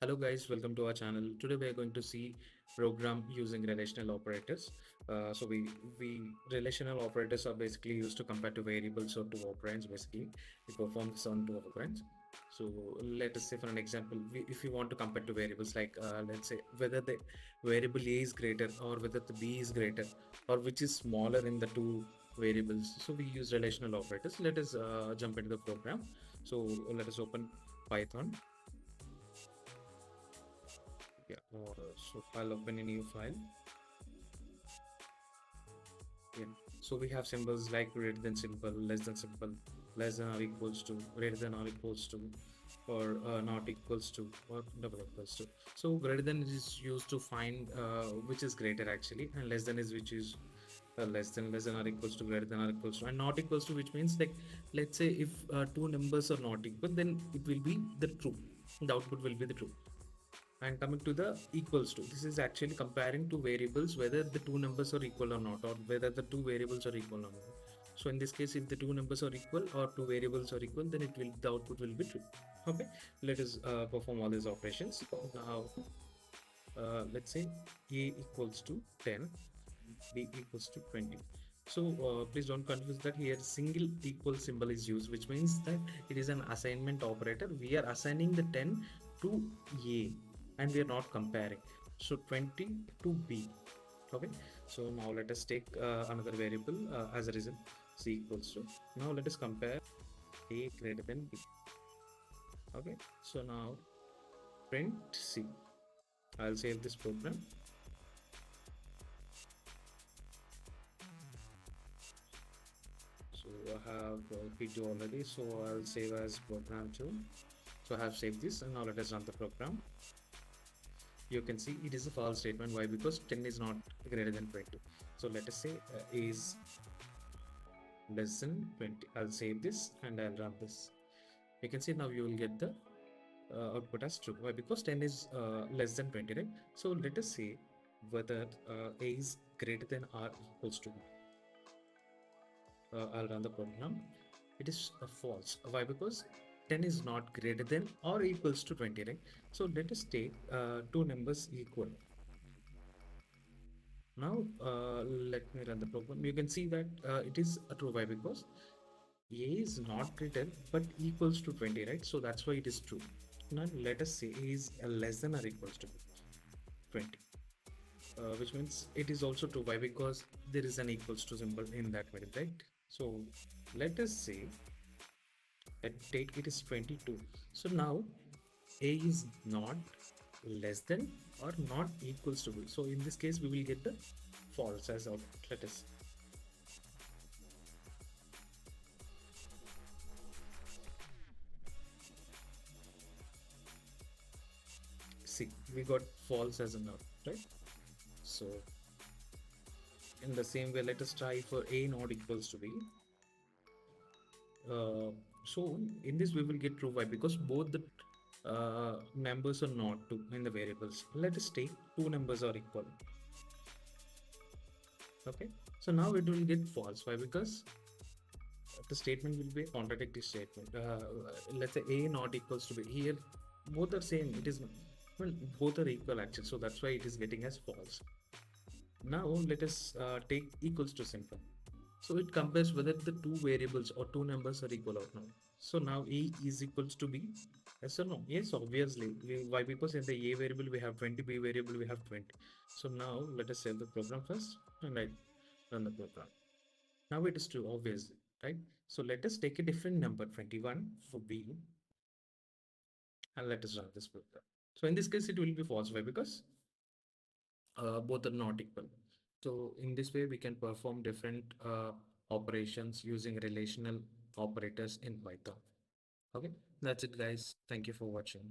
Hello guys, welcome to our channel. Today we are going to see program using relational operators. So we relational operators are basically used to compare two variables or two operands. Basically, we perform this on two operands. So let us say for an example, if you want to compare two variables, like let's say whether the variable A is greater or whether the B is greater or which is smaller in the two variables. So we use relational operators. Let us jump into the program. So let us open Python. Yeah, so I'll open a new file. Yeah, so we have symbols like greater than symbol, less than or equals to, greater than or equals to, or not equals to, or double equals to. So greater than is used to find which is greater actually, and less than is which is less than or equals to, greater than or equals to, and not equals to, which means like let's say if two numbers are not equal, then it will be the true. The output will be the true. And coming to the equals to, this is actually comparing two variables whether the two numbers are equal or not, or whether the two variables are equal or not. So in this case, if the two numbers are equal or two variables are equal, then it will the output will be true. Okay, let us perform all these operations now. Let's say a equals to 10, b equals to 20. So please don't confuse that here single equal symbol is used, which means that it is an assignment operator. We are assigning the 10 to a and we are not comparing. So 20 to b. Okay, so now let us take another variable as a result, c equals to. Now let us compare a greater than b. Okay, so now print c. I'll save this program. So I have P2 already, so I'll save as program 2. So I have saved this, and now let us run the program. You can see it is a false statement. Why? Because 10 is not greater than 20. So let us say is less than 20. I'll save this and I'll run this. You can see now you will get the output as true. Why? Because 10 is less than 20, right? So let us say whether a is greater than or equals to. I'll run the program. It is false. Why? Because 10 is not greater than or equals to 20, right? So let us take two numbers equal. Now let me run the program. You can see that it is a true. Why? Because a is not greater but equals to 20, right? So that's why it is true. Now let us say a is less than or equals to 20, which means it is also true. Why? Because there is an equals to symbol in that variable, right? So let us say at take it is 22. So now a is not less than or not equals to b. So in this case, we will get the false as output. Let us see. We got false as an output, right? So in the same way, let us try for a not equals to b. So in this we will get true. Why? Because both the numbers are not two in the variables. Let us take two numbers are equal. Okay, so now it will get false. Why? Because the statement will be a contradictory statement. Let's say a not equals to b. Here both are same. It is, well, both are equal actually. So that's why it is getting as false. Now let us take equals to simple. So it compares whether the two variables or two numbers are equal or not. So now a is equals to b. Yes or no? Yes, obviously. Why? Because in the a variable we have 20, b variable we have 20. So now let us save the program first and I run the program. Now it is true, obviously, right? So let us take a different number, 21 for b, and let us run this program. So in this case, it will be false. Why? Because both are not equal. So in this way, we can perform different operations using relational operators in Python. Okay, that's it, guys. Thank you for watching.